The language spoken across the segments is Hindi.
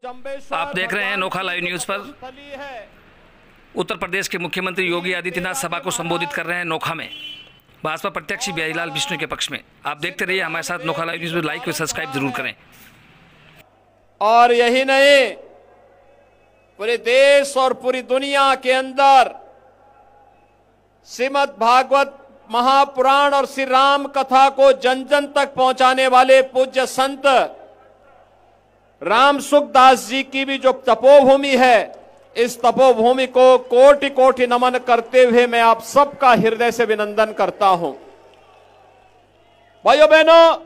आप देख रहे हैं नोखा लाइव न्यूज पर। उत्तर प्रदेश के मुख्यमंत्री योगी आदित्यनाथ सभा को संबोधित कर रहे हैं नोखा में भाजपा प्रत्याशी बिहारीलाल बिश्नोई के पक्ष में। आप देखते रहिए हमारे साथ नोखा लाइव न्यूज में। लाइक और सब्सक्राइब जरूर करें। और यही नहीं, पूरे देश और पूरी दुनिया के अंदर श्रीमद् भागवत महापुराण और श्री राम कथा को जन जन तक पहुंचाने वाले पूज्य संत राम सुखदास जी की भी जो तपोभूमि है, इस तपोभूमि को कोटि कोटि नमन करते हुए मैं आप सबका हृदय से अभिनंदन करता हूं। भाइयों बहनों,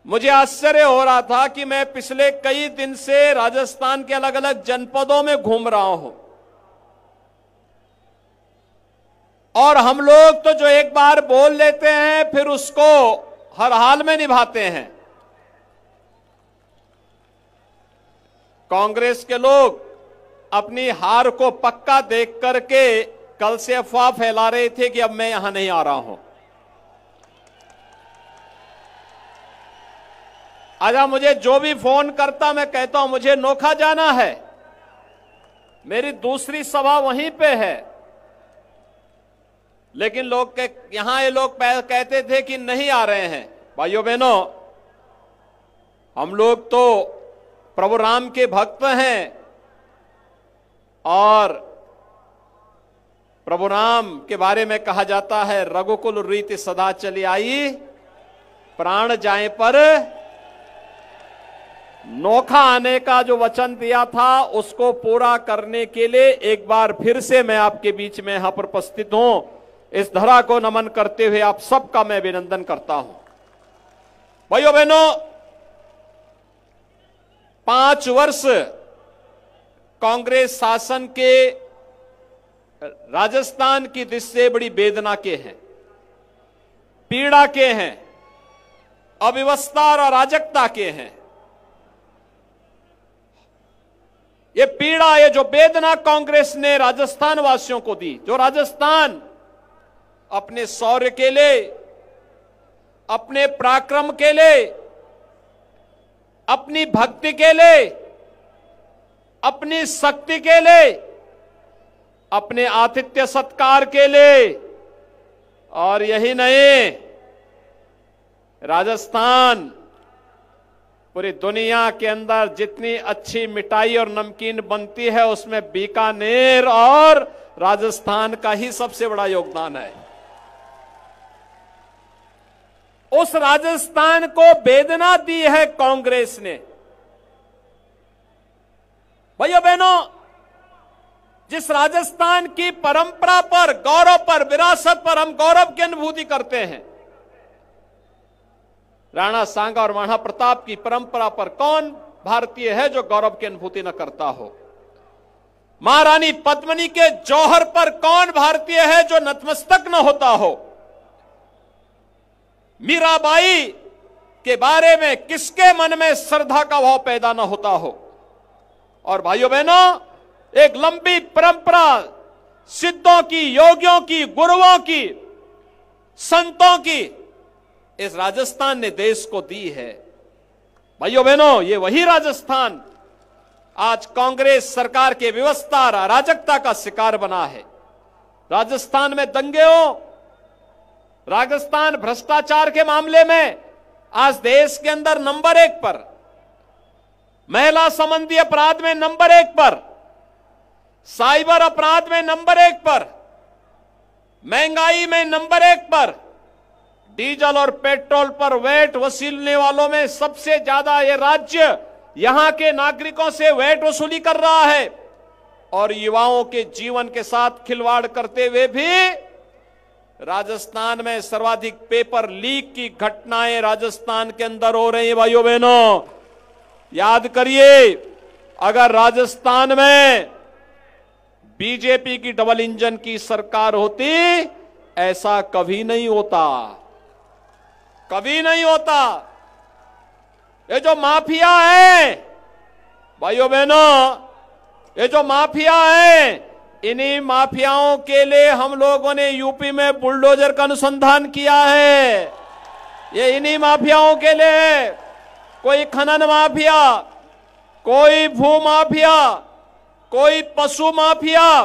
मुझे आश्चर्य हो रहा था कि मैं पिछले कई दिन से राजस्थान के अलग अलग जनपदों में घूम रहा हूं और हम लोग तो जो एक बार बोल लेते हैं फिर उसको हर हाल में निभाते हैं। कांग्रेस के लोग अपनी हार को पक्का देख करके कल से अफवाह फैला रहे थे कि अब मैं यहां नहीं आ रहा हूं। आजा, मुझे जो भी फोन करता मैं कहता हूं मुझे नोखा जाना है, मेरी दूसरी सभा वहीं पे है। लेकिन लोग यहां ये लोग कहते थे कि नहीं आ रहे हैं। भाइयों बहनों, हम लोग तो प्रभु राम के भक्त हैं और प्रभु राम के बारे में कहा जाता है, रघुकुल रीति सदा चली आई, प्राण जाए पर नोखा आने का जो वचन दिया था उसको पूरा करने के लिए एक बार फिर से मैं आपके बीच में यहां पर उपस्थित हूं। इस धरा को नमन करते हुए आप सबका मैं अभिनंदन करता हूं। भाइयों बहनों, 5 वर्ष कांग्रेस शासन के राजस्थान की दृष्टि से बड़ी वेदना के हैं, पीड़ा के हैं, अव्यवस्था और अराजकता के हैं। ये पीड़ा, ये जो वेदना कांग्रेस ने राजस्थान वासियों को दी, जो राजस्थान अपने शौर्य के लिए, अपने पराक्रम के लिए, अपनी भक्ति के लिए, अपनी शक्ति के लिए, अपने आतिथ्य सत्कार के लिए, और यही नहीं, राजस्थान पूरी दुनिया के अंदर जितनी अच्छी मिठाई और नमकीन बनती है उसमें बीकानेर और राजस्थान का ही सबसे बड़ा योगदान है। उस राजस्थान को वेदना दी है कांग्रेस ने। भाइयों बहनों, जिस राजस्थान की परंपरा पर, गौरव पर, विरासत पर हम गौरव की अनुभूति करते हैं, राणा सांगा और महाराणा प्रताप की परंपरा पर कौन भारतीय है जो गौरव की अनुभूति न करता हो? महारानी पद्मिनी के जौहर पर कौन भारतीय है जो नतमस्तक न होता हो? मीराबाई के बारे में किसके मन में श्रद्धा का भाव पैदा न होता हो? और भाइयों बहनों, एक लंबी परंपरा सिद्धों की, योगियों की, गुरुओं की, संतों की इस राजस्थान ने देश को दी है। भाइयों बहनों, ये वही राजस्थान आज कांग्रेस सरकार के व्यवस्था और अराजकता का शिकार बना है। राजस्थान में दंगे हो, राजस्थान भ्रष्टाचार के मामले में आज देश के अंदर नंबर 1 पर, महिला संबंधी अपराध में नंबर 1 पर, साइबर अपराध में नंबर 1 पर, महंगाई में नंबर 1 पर, डीजल और पेट्रोल पर वैट वसूलने वालों में सबसे ज्यादा ये राज्य यहां के नागरिकों से वैट वसूली कर रहा है और युवाओं के जीवन के साथ खिलवाड़ करते हुए भी राजस्थान में सर्वाधिक पेपर लीक की घटनाएं राजस्थान के अंदर हो रही है। भाइयों बहनों, याद करिए, अगर राजस्थान में बीजेपी की डबल इंजन की सरकार होती, ऐसा कभी नहीं होता, कभी नहीं होता। ये जो माफिया है, भाइयों बहनों, ये जो माफिया है, इन्हीं माफियाओं के लिए हम लोगों ने यूपी में बुलडोजर का अनुसंधान किया है। ये इन्हीं माफियाओं के लिए, कोई खनन माफिया, कोई भूमाफिया, कोई पशु माफिया,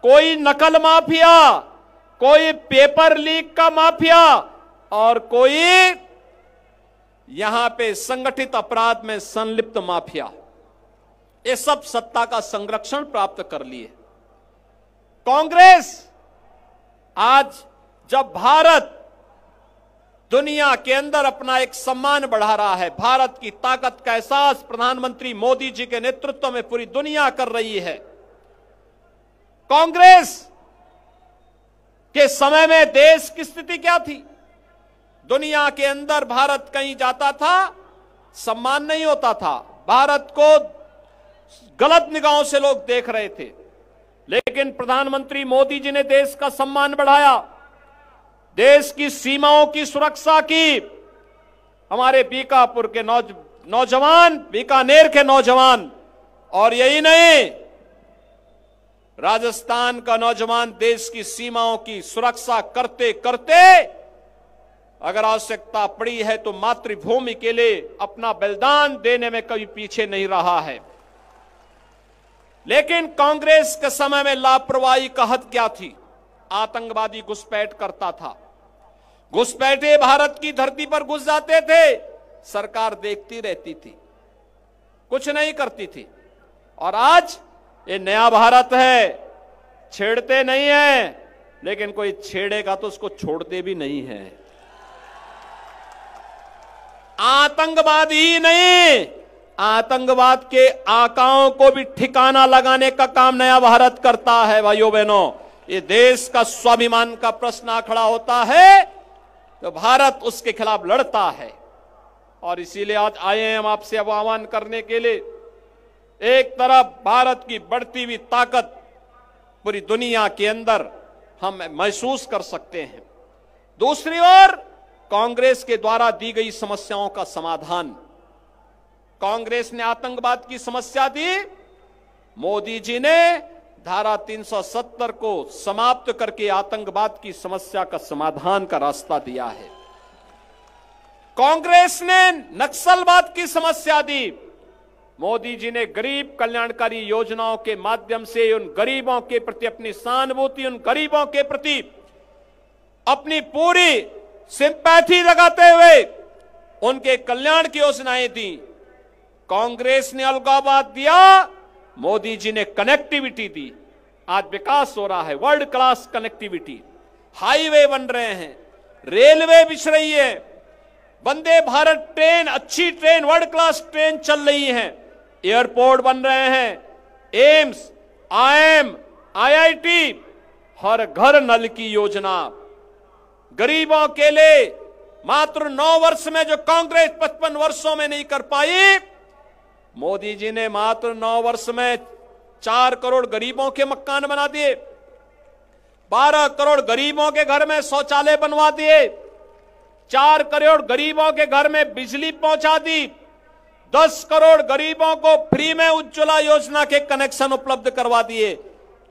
कोई नकल माफिया, कोई पेपर लीक का माफिया और कोई यहां पे संगठित अपराध में संलिप्त माफिया, ये सब सत्ता का संरक्षण प्राप्त कर लिए। कांग्रेस आज जब भारत दुनिया के अंदर अपना एक सम्मान बढ़ा रहा है, भारत की ताकत का एहसास प्रधानमंत्री मोदी जी के नेतृत्व में पूरी दुनिया कर रही है। कांग्रेस के समय में देश की स्थिति क्या थी? दुनिया के अंदर भारत कहीं जाता था, सम्मान नहीं होता था, भारत को गलत निगाहों से लोग देख रहे थे। लेकिन प्रधानमंत्री मोदी जी ने देश का सम्मान बढ़ाया, देश की सीमाओं की सुरक्षा की। हमारे बीकापुर के नौजवान, बीकानेर के नौजवान, और यही नहीं, राजस्थान का नौजवान देश की सीमाओं की सुरक्षा करते करते अगर आवश्यकता पड़ी है तो मातृभूमि के लिए अपना बलिदान देने में कभी पीछे नहीं रहा है। लेकिन कांग्रेस के समय में लापरवाही का हद क्या थी? आतंकवादी घुसपैठ करता था, घुसपैठे भारत की धरती पर घुस जाते थे, सरकार देखती रहती थी, कुछ नहीं करती थी। और आज ये नया भारत है, छेड़ते नहीं है, लेकिन कोई छेड़ेगा तो उसको छोड़ते भी नहीं है। आतंकवाद ही नहीं, आतंकवाद के आकाओं को भी ठिकाना लगाने का काम नया भारत करता है। भाइयों बहनों, ये देश का स्वाभिमान का प्रश्न खड़ा होता है तो भारत उसके खिलाफ लड़ता है। और इसीलिए आज आए हैं हम आपसे अब आह्वान करने के लिए। एक तरफ भारत की बढ़ती हुई ताकत पूरी दुनिया के अंदर हम महसूस कर सकते हैं, दूसरी ओर कांग्रेस के द्वारा दी गई समस्याओं का समाधान। कांग्रेस ने आतंकवाद की समस्या दी, मोदी जी ने धारा 370 को समाप्त करके आतंकवाद की समस्या का समाधान का रास्ता दिया है। कांग्रेस ने नक्सलवाद की समस्या दी, मोदी जी ने गरीब कल्याणकारी योजनाओं के माध्यम से उन गरीबों के प्रति अपनी सहानुभूति, उन गरीबों के प्रति अपनी पूरी सिंपैथी जगाते हुए उनके कल्याण की योजनाएं दी। कांग्रेस ने अलगाववाद दिया, मोदी जी ने कनेक्टिविटी दी। आज विकास हो रहा है, वर्ल्ड क्लास कनेक्टिविटी, हाईवे बन रहे हैं, रेलवे बिछ रही है, वंदे भारत ट्रेन, अच्छी ट्रेन, वर्ल्ड क्लास ट्रेन चल रही है, एयरपोर्ट बन रहे हैं, एम्स, आईएम, आईआईटी, हर घर नल की योजना। गरीबों के लिए मात्र 9 वर्ष में जो कांग्रेस 55 वर्षों में नहीं कर पाई, मोदी जी ने मात्र 9 वर्ष में 4 करोड़ गरीबों के मकान बना दिए, 12 करोड़ गरीबों के घर में शौचालय बनवा दिए, 4 करोड़ गरीबों के घर में बिजली पहुंचा दी, 10 करोड़ गरीबों को फ्री में उज्ज्वला योजना के कनेक्शन उपलब्ध करवा दिए।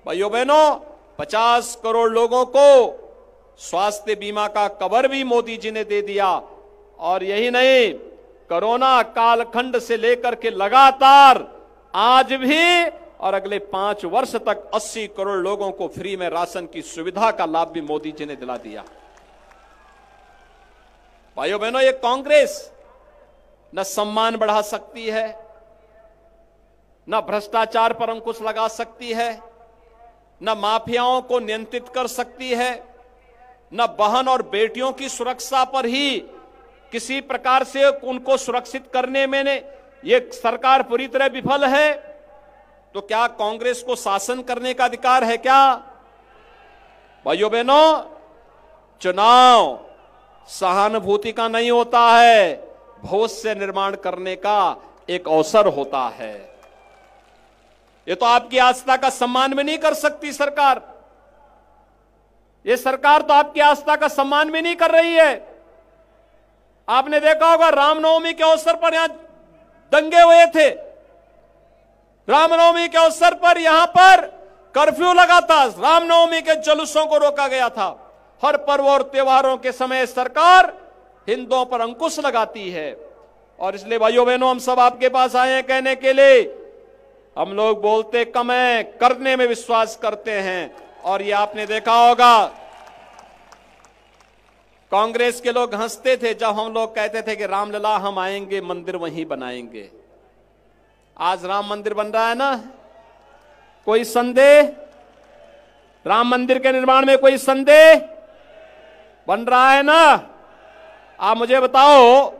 भाइयों बहनों, 50 करोड़ लोगों को स्वास्थ्य बीमा का कवर भी मोदी जी ने दे दिया। और यही नहीं, कोरोना कालखंड से लेकर के लगातार आज भी और अगले 5 वर्ष तक 80 करोड़ लोगों को फ्री में राशन की सुविधा का लाभ भी मोदी जी ने दिला दिया। भाइयों बहनों, ये कांग्रेस न सम्मान बढ़ा सकती है, न भ्रष्टाचार पर अंकुश लगा सकती है, न माफियाओं को नियंत्रित कर सकती है, न बहन और बेटियों की सुरक्षा पर ही किसी प्रकार से उनको सुरक्षित करने में ये सरकार पूरी तरह विफल है। तो क्या कांग्रेस को शासन करने का अधिकार है क्या? भाइयों बहनों, चुनाव सहानुभूति का नहीं होता है, भविष्य निर्माण करने का एक अवसर होता है। ये तो आपकी आस्था का सम्मान भी नहीं कर सकती सरकार, ये सरकार तो आपकी आस्था का सम्मान भी नहीं कर रही है। आपने देखा होगा रामनवमी के अवसर पर यहां दंगे हुए थे, रामनवमी के अवसर पर यहां पर कर्फ्यू लगा था, रामनवमी के जुलूसों को रोका गया था। हर पर्व और त्योहारों के समय सरकार हिंदुओं पर अंकुश लगाती है। और इसलिए भाइयों बहनों, हम सब आपके पास आए हैं कहने के लिए, हम लोग बोलते कम है, करने में विश्वास करते हैं। और ये आपने देखा होगा, कांग्रेस के लोग हंसते थे जब हम लोग कहते थे कि रामलला हम आएंगे, मंदिर वहीं बनाएंगे। आज राम मंदिर बन रहा है ना, कोई संदेह? राम मंदिर के निर्माण में कोई संदेह? बन रहा है ना। आप मुझे बताओ,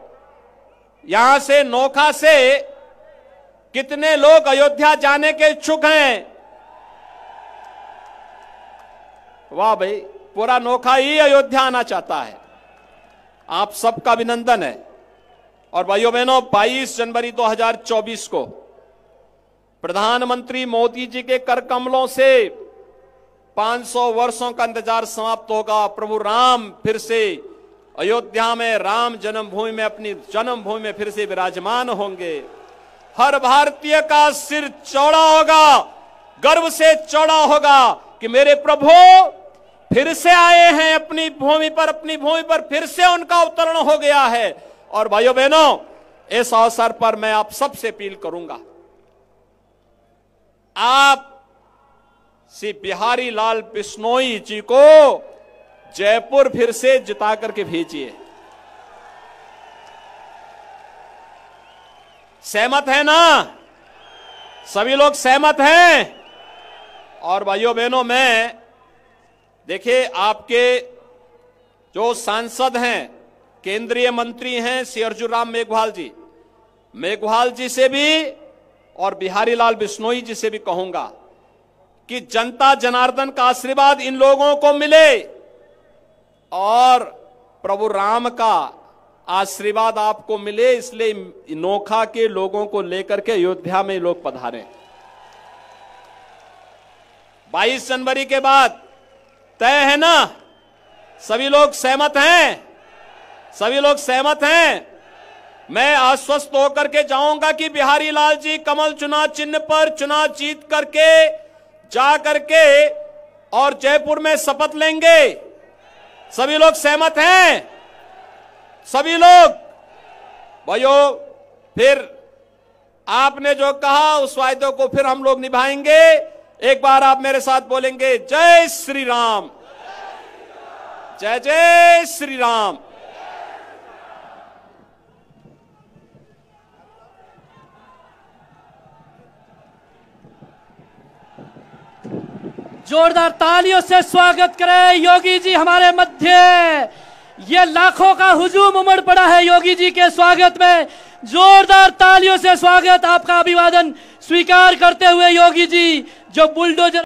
यहां से नोखा से कितने लोग अयोध्या जाने के इच्छुक हैं? वाह भाई, पूरा नोखा ही अयोध्या आना चाहता है। आप सबका अभिनंदन है। और भाइयों बहनों, 22 जनवरी 2024 को प्रधानमंत्री मोदी जी के कर कमलों से 500 वर्षों का इंतजार समाप्त होगा। प्रभु राम फिर से अयोध्या में, राम जन्मभूमि में, अपनी जन्मभूमि में फिर से विराजमान होंगे। हर भारतीय का सिर चौड़ा होगा, गर्व से चौड़ा होगा कि मेरे प्रभु फिर से आए हैं अपनी भूमि पर फिर से उनका अवतरण हो गया है। और भाइयों बहनों, इस अवसर पर मैं आप सबसे अपील करूंगा, आप श्री बिहारी लाल बिश्नोई जी को जयपुर फिर से जिता करके भेजिए। सहमत है ना? सभी लोग सहमत हैं? और भाइयों बहनों, मैं देखिए, आपके जो सांसद हैं, केंद्रीय मंत्री हैं श्री अर्जुन राम मेघवाल जी से भी और बिहारी लाल बिश्नोई जी से भी कहूंगा कि जनता जनार्दन का आशीर्वाद इन लोगों को मिले और प्रभु राम का आशीर्वाद आपको मिले। इसलिए नोखा के लोगों को लेकर के अयोध्या में लोग पधारे। 22 जनवरी के बाद तय है ना? सभी लोग सहमत हैं? सभी लोग सहमत हैं? मैं आश्वस्त होकर के जाऊंगा कि बिहारी लाल जी कमल चुनाव चिन्ह पर चुनाव जीत करके जा करके और जयपुर में शपथ लेंगे। सभी लोग सहमत हैं? सभी लोग? भाइयों, फिर आपने जो कहा उस वायदे को फिर हम लोग निभाएंगे। एक बार आप मेरे साथ बोलेंगे, जय श्री राम, जय जय श्री राम। जोरदार तालियों से स्वागत करें योगी जी हमारे मध्य। ये लाखों का हुजूम उमड़ पड़ा है योगी जी के स्वागत में। जोरदार तालियों से स्वागत, आपका अभिवादन स्वीकार करते हुए योगी जी जो बुलडोजर